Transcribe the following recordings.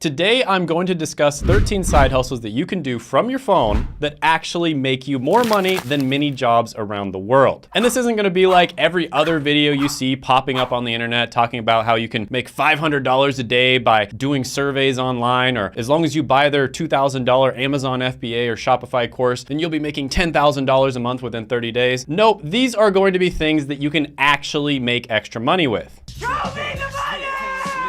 Today, I'm going to discuss 13 side hustles that you can do from your phone that actually make you more money than many jobs around the world. And this isn't gonna be like every other video you see popping up on the internet talking about how you can make $500 a day by doing surveys online, or as long as you buy their $2,000 Amazon FBA or Shopify course, then you'll be making $10,000 a month within 30 days. Nope, these are going to be things that you can actually make extra money with. Show me the money!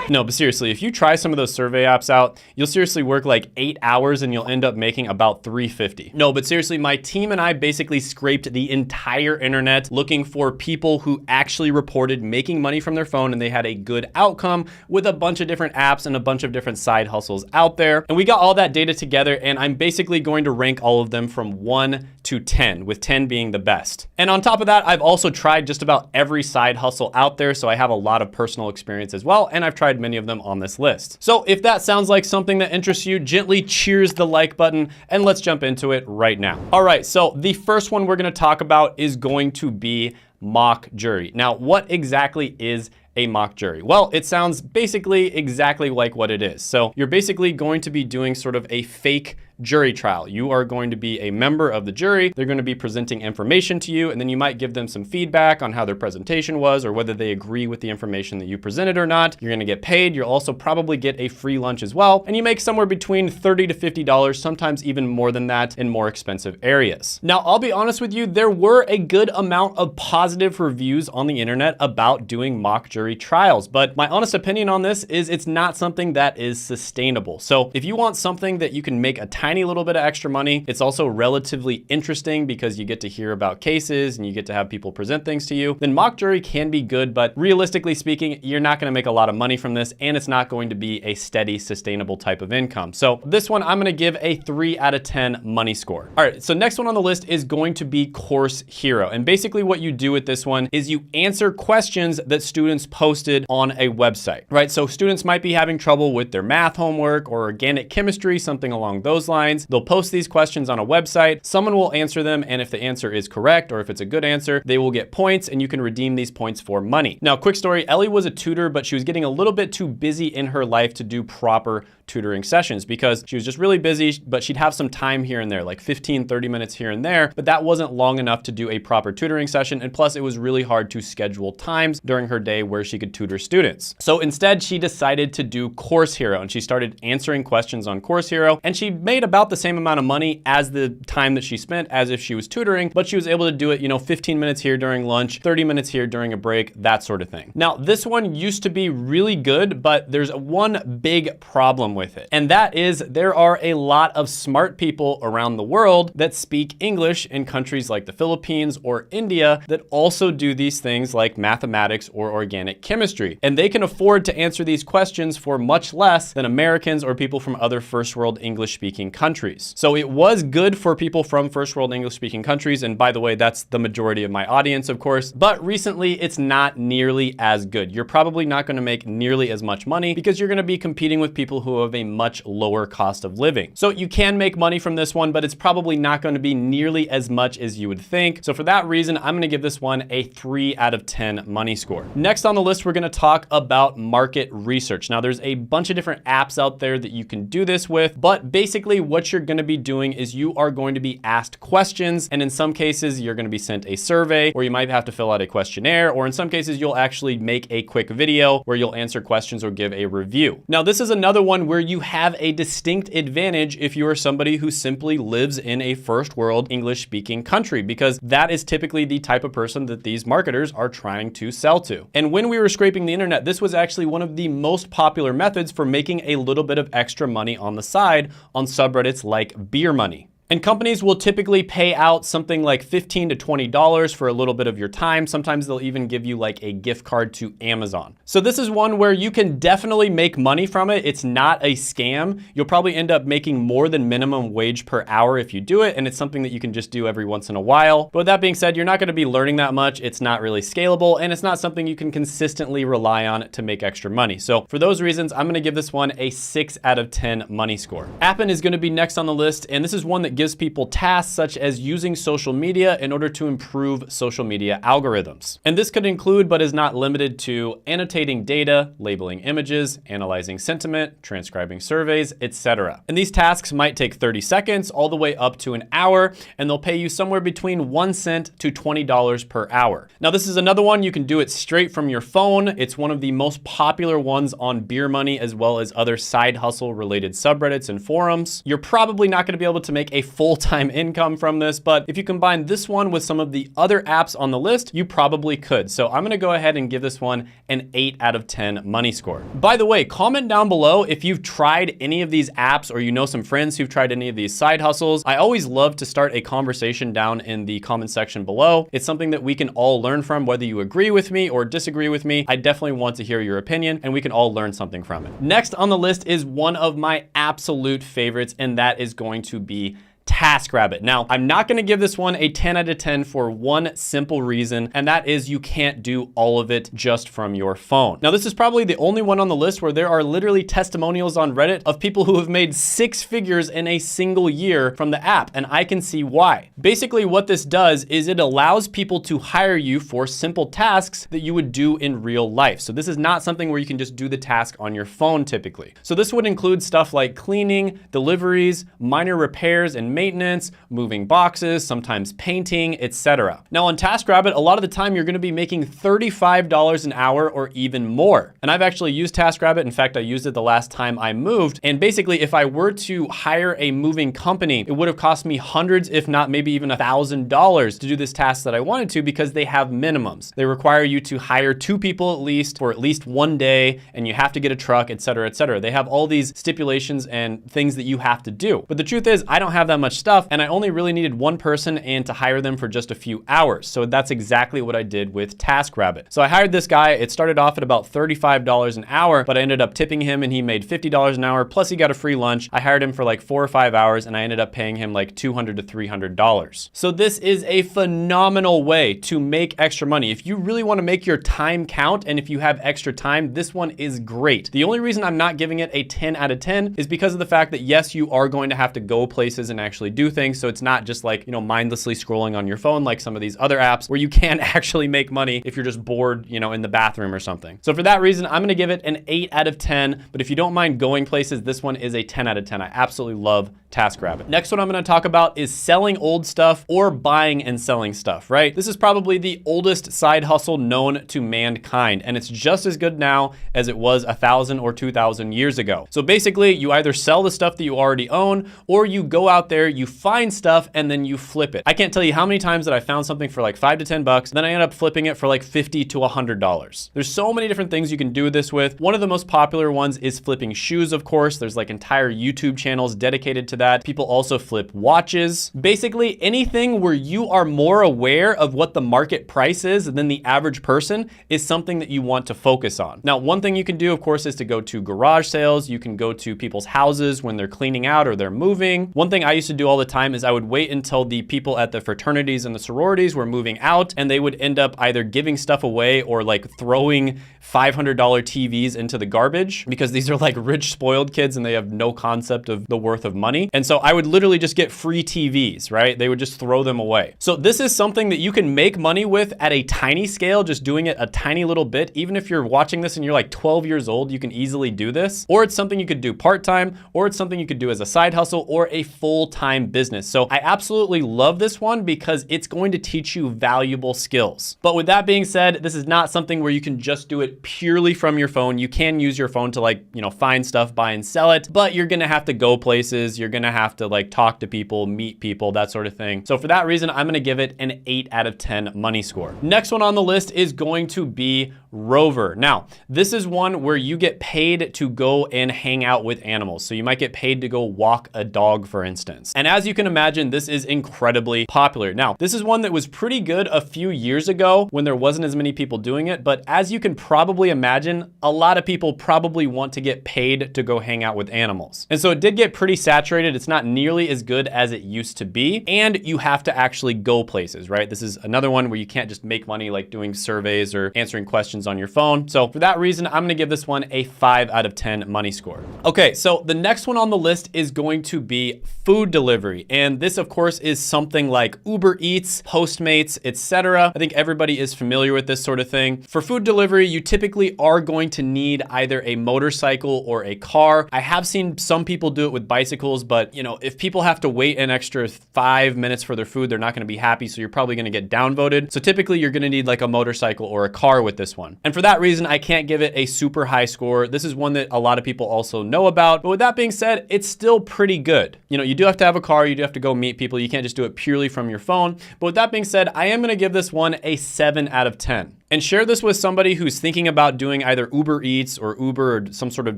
No, but seriously, if you try some of those survey apps out, you'll seriously work like 8 hours and you'll end up making about $350. No, but seriously, my team and I basically scraped the entire internet looking for people who actually reported making money from their phone and they had a good outcome with a bunch of different apps and a bunch of different side hustles out there. And we got all that data together and I'm basically going to rank all of them from 1 to 10, with 10 being the best. And on top of that, I've also tried just about every side hustle out there, so I have a lot of personal experience as well, and I've tried many of them on this list. So if that sounds like something that interests you, gently cheers the like button and let's jump into it right now. All right, so the first one we're gonna talk about is going to be mock jury. Now, what exactly is a mock jury? Well, it sounds basically exactly like what it is. So you're basically going to be doing sort of a fake jury trial. You are going to be a member of the jury. They're going to be presenting information to you, and then you might give them some feedback on how their presentation was or whether they agree with the information that you presented or not. You're going to get paid. You'll also probably get a free lunch as well, and you make somewhere between $30 to $50, sometimes even more than that in more expensive areas. Now, I'll be honest with you, there were a good amount of positive reviews on the internet about doing mock jury trials, but my honest opinion on this is it's not something that is sustainable. So if you want something that you can make a tiny little bit of extra money, it's also relatively interesting because you get to hear about cases and you get to have people present things to you, then mock jury can be good, but realistically speaking, you're not gonna make a lot of money from this and it's not going to be a steady, sustainable type of income. So this one, I'm gonna give a 3 out of 10 money score. All right, so next one on the list is going to be Course Hero. And basically what you do with this one is you answer questions that students posted on a website, right? So students might be having trouble with their math homework or organic chemistry, something along those lines. They'll post these questions on a website, someone will answer them, and if the answer is correct or if it's a good answer, they will get points and you can redeem these points for money. Now, quick story, Ellie was a tutor, but she was getting a little bit too busy in her life to do proper tutoring sessions because she was just really busy, but she'd have some time here and there, like 15, 30 minutes here and there, but that wasn't long enough to do a proper tutoring session. And plus it was really hard to schedule times during her day where she could tutor students. So instead she decided to do Course Hero and she started answering questions on Course Hero and she made about the same amount of money as the time that she spent as if she was tutoring, but she was able to do it, 15 minutes here during lunch, 30 minutes here during a break, that sort of thing. Now, this one used to be really good, but there's one big problem with it. And that is there are a lot of smart people around the world that speak English in countries like the Philippines or India that also do these things like mathematics or organic chemistry. And they can afford to answer these questions for much less than Americans or people from other first world English speaking countries. So it was good for people from first world English speaking countries. And by the way, that's the majority of my audience, of course, but recently it's not nearly as good. You're probably not going to make nearly as much money because you're going to be competing with people who have a much lower cost of living. So you can make money from this one, but it's probably not going to be nearly as much as you would think. So for that reason, I'm going to give this one a 3 out of 10 money score. Next on the list, we're going to talk about market research. Now there's a bunch of different apps out there that you can do this with, but basically what you're going to be doing is you are going to be asked questions. And in some cases, you're going to be sent a survey or you might have to fill out a questionnaire, or in some cases, you'll actually make a quick video where you'll answer questions or give a review. Now, this is another one where you have a distinct advantage if you are somebody who simply lives in a first world English speaking country, because that is typically the type of person that these marketers are trying to sell to. And when we were scraping the internet, this was actually one of the most popular methods for making a little bit of extra money on the side on subreddits like Beer Money. And companies will typically pay out something like $15 to $20 for a little bit of your time. Sometimes they'll even give you like a gift card to Amazon. So this is one where you can definitely make money from it. It's not a scam. You'll probably end up making more than minimum wage per hour if you do it. And it's something that you can just do every once in a while. But with that being said, you're not gonna be learning that much. It's not really scalable and it's not something you can consistently rely on to make extra money. So for those reasons, I'm gonna give this one a 6 out of 10 money score. Appen is gonna be next on the list. And this is one that gives people tasks such as using social media in order to improve social media algorithms. And this could include, but is not limited to, annotating data, labeling images, analyzing sentiment, transcribing surveys, etc. And these tasks might take 30 seconds all the way up to an hour, and they'll pay you somewhere between 1 cent to $20 per hour. Now, this is another one you can do it straight from your phone. It's one of the most popular ones on Beer Money, as well as other side hustle related subreddits and forums. You're probably not going to be able to make a full-time income from this, but if you combine this one with some of the other apps on the list, you probably could. So I'm going to go ahead and give this one an 8 out of 10 money score. By the way, comment down below if you've tried any of these apps or you know some friends who've tried any of these side hustles. I always love to start a conversation down in the comment section below. It's something that we can all learn from, whether you agree with me or disagree with me. I definitely want to hear your opinion and we can all learn something from it. Next on the list is one of my absolute favorites, and that is going to be TaskRabbit. Now, I'm not going to give this one a 10 out of 10 for one simple reason, and that is you can't do all of it just from your phone. Now, this is probably the only one on the list where there are literally testimonials on Reddit of people who have made 6 figures in a single year from the app, and I can see why. Basically, what this does is it allows people to hire you for simple tasks that you would do in real life. So this is not something where you can just do the task on your phone typically. So this would include stuff like cleaning, deliveries, minor repairs and maintenance, moving boxes, sometimes painting, etc. Now on TaskRabbit, a lot of the time you're going to be making $35 an hour or even more. And I've actually used TaskRabbit. In fact, I used it the last time I moved. And basically, if I were to hire a moving company, it would have cost me hundreds, if not maybe even $1,000 to do this task that I wanted to, because they have minimums. They require you to hire 2 people at least for at least 1 day, and you have to get a truck, etc., etc. They have all these stipulations and things that you have to do. But the truth is, I don't have that much stuff, and I only really needed one person and to hire them for just a few hours. So that's exactly what I did with TaskRabbit. So I hired this guy. It started off at about $35 an hour, but I ended up tipping him and he made $50 an hour, plus he got a free lunch. I hired him for like 4 or 5 hours and I ended up paying him like $200 to $300. So this is a phenomenal way to make extra money. If you really want to make your time count and if you have extra time, this one is great. The only reason I'm not giving it a 10 out of 10 is because of the fact that yes, you are going to have to go places and actually do things. So it's not just like, mindlessly scrolling on your phone like some of these other apps where you can actually make money if you're just bored, in the bathroom or something. So for that reason, I'm going to give it an 8 out of 10. But if you don't mind going places, this one is a 10 out of 10. I absolutely love TaskRabbit. Next one I'm going to talk about is selling old stuff or buying and selling stuff, right? This is probably the oldest side hustle known to mankind, and it's just as good now as it was 1,000 or 2,000 years ago. So basically, you either sell the stuff that you already own, or you go out there, you find stuff, and then you flip it. I can't tell you how many times that I found something for like $5 to $10, then I end up flipping it for like $50 to $100. There's so many different things you can do this with. One of the most popular ones is flipping shoes, of course. There's like entire YouTube channels dedicated to that. People also flip watches. Basically, anything where you are more aware of what the market price is than the average person is something that you want to focus on. Now, one thing you can do, of course, is to go to garage sales. You can go to people's houses when they're cleaning out or they're moving. One thing I used to do all the time is I would wait until the people at the fraternities and the sororities were moving out, and they would end up either giving stuff away or like throwing $500 TVs into the garbage, because these are like rich, spoiled kids and they have no concept of the worth of money. And so I would literally just get free TVs, right? They would just throw them away. So this is something that you can make money with at a tiny scale, just doing it a tiny little bit. Even if you're watching this and you're like 12 years old, you can easily do this. Or it's something you could do part-time, or it's something you could do as a side hustle or a full-time business. So I absolutely love this one because it's going to teach you valuable skills. But with that being said, this is not something where you can just do it purely from your phone. You can use your phone to like, find stuff, buy and sell it, but you're gonna have to go places. You're gonna have to like talk to people, meet people, that sort of thing. So for that reason, I'm gonna give it an 8 out of 10 money score. Next one on the list is going to be Rover. Now, this is one where you get paid to go and hang out with animals. So you might get paid to go walk a dog, for instance. And as you can imagine, this is incredibly popular. Now, this is one that was pretty good a few years ago when there wasn't as many people doing it. But as you can probably imagine, a lot of people probably want to get paid to go hang out with animals. And so it did get pretty saturated granted, it's not nearly as good as it used to be, and you have to actually go places, right? This is another one where you can't just make money like doing surveys or answering questions on your phone. So for that reason, I'm gonna give this one a 5 out of 10 money score. Okay, so the next one on the list is going to be food delivery. And this, of course, is something like Uber Eats, Postmates, etc. I think everybody is familiar with this sort of thing. For food delivery, you typically are going to need either a motorcycle or a car. I have seen some people do it with bicycles, but you know, if people have to wait an extra 5 minutes for their food, they're not gonna be happy, so you're probably gonna get downvoted. So typically you're gonna need like a motorcycle or a car with this one. And for that reason, I can't give it a super high score. This is one that a lot of people also know about, but with that being said, it's still pretty good. You know, you do have to have a car, you do have to go meet people, you can't just do it purely from your phone. But with that being said, I am gonna give this one a 7 out of 10. And share this with somebody who's thinking about doing either Uber Eats or Uber or some sort of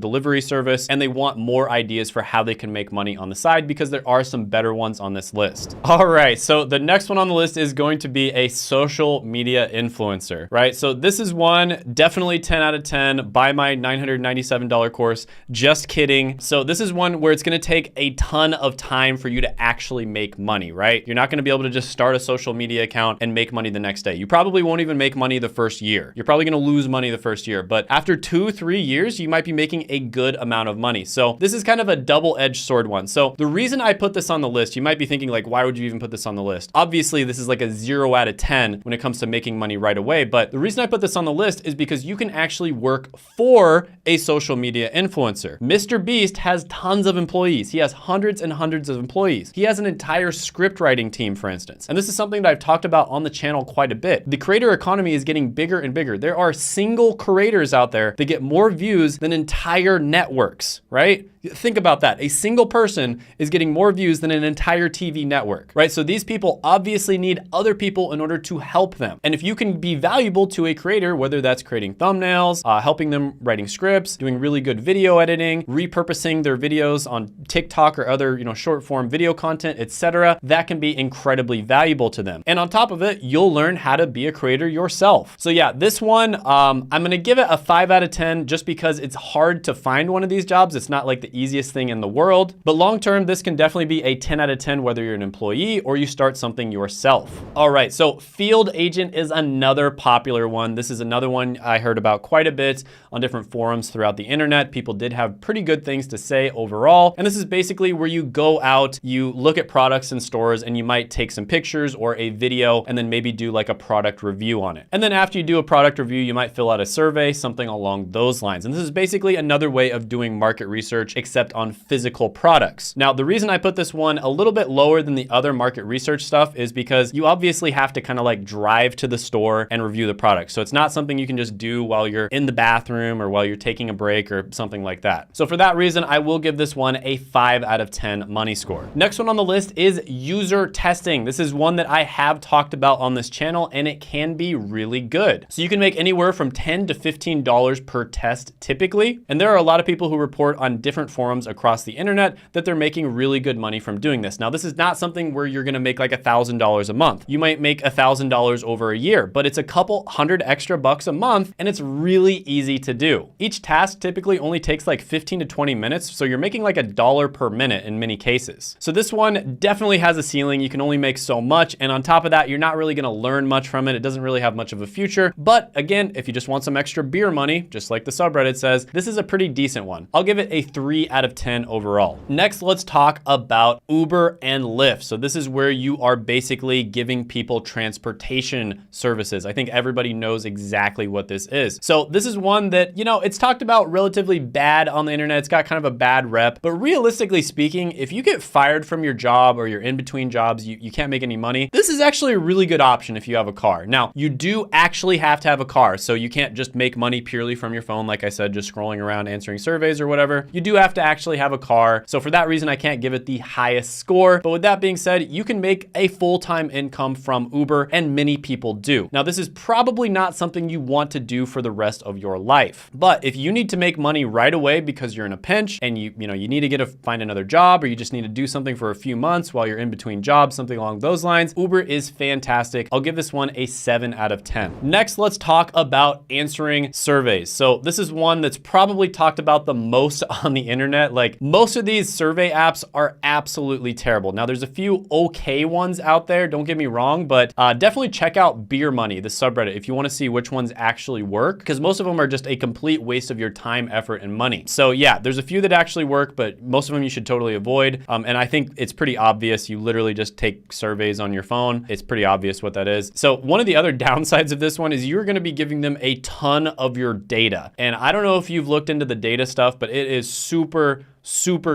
delivery service, and they want more ideas for how they can make money on the side, because there are some better ones on this list. All right, so the next one on the list is going to be a social media influencer, right? So this is one, definitely 10 out of 10, buy my $997 course, just kidding. So this is one where it's gonna take a ton of time for you to actually make money, right? You're not gonna be able to just start a social media account and make money the next day. You probably won't even make money the first year. You're probably gonna lose money the first year, but after 2-3 years, you might be making a good amount of money. So this is kind of a double-edged sword one. So the reason I put this on the list, you might be thinking like, why would you even put this on the list? Obviously, this is like a 0 out of 10 when it comes to making money right away. But the reason I put this on the list is because you can actually work for a social media influencer. Mr. Beast has tons of employees. He has hundreds and hundreds of employees. He has an entire script writing team, for instance. And this is something that I've talked about on the channel quite a bit. The creator economy is getting bigger and bigger. There are single creators out there that get more views than entire networks, right? Think about that. A single person is getting more views than an entire TV network, right? So these people obviously need other people in order to help them. And if you can be valuable to a creator, whether that's creating thumbnails, helping them writing scripts, doing really good video editing, repurposing their videos on TikTok or other, short form video content, etc., that can be incredibly valuable to them. And on top of it, you'll learn how to be a creator yourself. So yeah, this one, I'm gonna give it a 5 out of 10 just because it's hard to find one of these jobs. It's not like the easiest thing in the world, but long-term, this can definitely be a 10 out of 10, whether you're an employee or you start something yourself. All right, so field agent is another popular one. This is another one I heard about quite a bit on different forums throughout the internet. People did have pretty good things to say overall. And this is basically where you go out, you look at products in stores, and you might take some pictures or a video and then maybe do like a product review on it. And then after you do a product review, you might fill out a survey, something along those lines. And this is basically another way of doing market research, except on physical products. Now, the reason I put this one a little bit lower than the other market research stuff is because you obviously have to kind of like drive to the store and review the product. So it's not something you can just do while you're in the bathroom or while you're taking a break or something like that. So for that reason, I will give this one a 5 out of 10 money score. Next one on the list is user testing. This is one that I have talked about on this channel, and it can be really good. So you can make anywhere from $10 to $15 per test typically. And there are a lot of people who report on different forums across the internet that they're making really good money from doing this. Now, this is not something where you're gonna make like $1,000 a month. You might make $1,000 over a year, but it's a couple hundred extra bucks a month, and it's really easy to do. Each task typically only takes like 15 to 20 minutes, so you're making like $1 per minute in many cases. So this one definitely has a ceiling. You can only make so much, and on top of that, you're not really gonna learn much from it. It doesn't really have much of a future, but again, if you just want some extra beer money, just like the subreddit says, this is a pretty decent one. I'll give it a 3 out of 10 overall. Next, let's talk about Uber and Lyft. So this is where you are basically giving people transportation services. I think everybody knows exactly what this is. So this is one that, it's talked about relatively bad on the internet. It's got kind of a bad rep, but realistically speaking, if you get fired from your job or you're in between jobs, you can't make any money, this is actually a really good option if you have a car. Now, you do actually have to have a car, so you can't just make money purely from your phone, like I said, just scrolling around answering surveys or whatever. You do have to actually have a car. So for that reason, I can't give it the highest score. But with that being said, you can make a full-time income from Uber, and many people do. Now, this is probably not something you want to do for the rest of your life. But if you need to make money right away because you're in a pinch and you need to find another job, or you just need to do something for a few months while you're in between jobs, something along those lines, Uber is fantastic. I'll give this one a 7 out of 10. Next, let's talk about answering surveys. So this is one that's probably talked about the most on the internet. Like, most of these survey apps are absolutely terrible. Now, there's a few okay ones out there, don't get me wrong, but definitely check out Beer Money, the subreddit, if you want to see which ones actually work, because most of them are just a complete waste of your time, effort, and money. So yeah, there's a few that actually work, but most of them you should totally avoid. And I think it's pretty obvious. You literally just take surveys on your phone. It's pretty obvious what that is. So one of the other downsides of this one is you're going to be giving them a ton of your data. And I don't know if you've looked into the data stuff, but it is super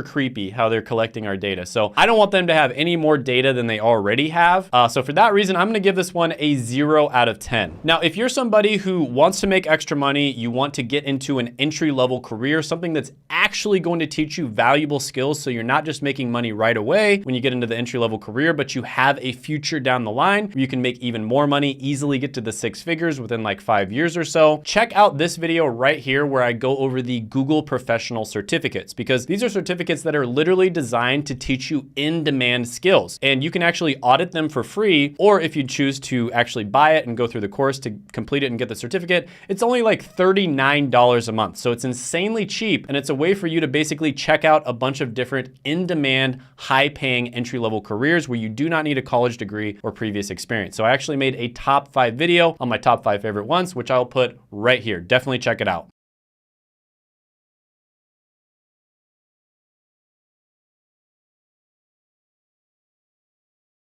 creepy how they're collecting our data. So I don't want them to have any more data than they already have. So for that reason, I'm gonna give this one a 0 out of 10. Now, if you're somebody who wants to make extra money, you want to get into an entry-level career, something that's actually going to teach you valuable skills, so you're not just making money right away when you get into the entry-level career, but you have a future down the line where you can make even more money, easily get to the 6 figures within like 5 years or so. Check out this video right here where I go over the Google Professional Certificates, because these are certificates that are literally designed to teach you in-demand skills. And you can actually audit them for free, or if you choose to actually buy it and go through the course to complete it and get the certificate, it's only like $39 a month. So it's insanely cheap, and it's a way for you to basically check out a bunch of different in-demand, high-paying entry-level careers where you do not need a college degree or previous experience. So I actually made a top 5 video on my top 5 favorite ones, which I'll put right here. Definitely check it out.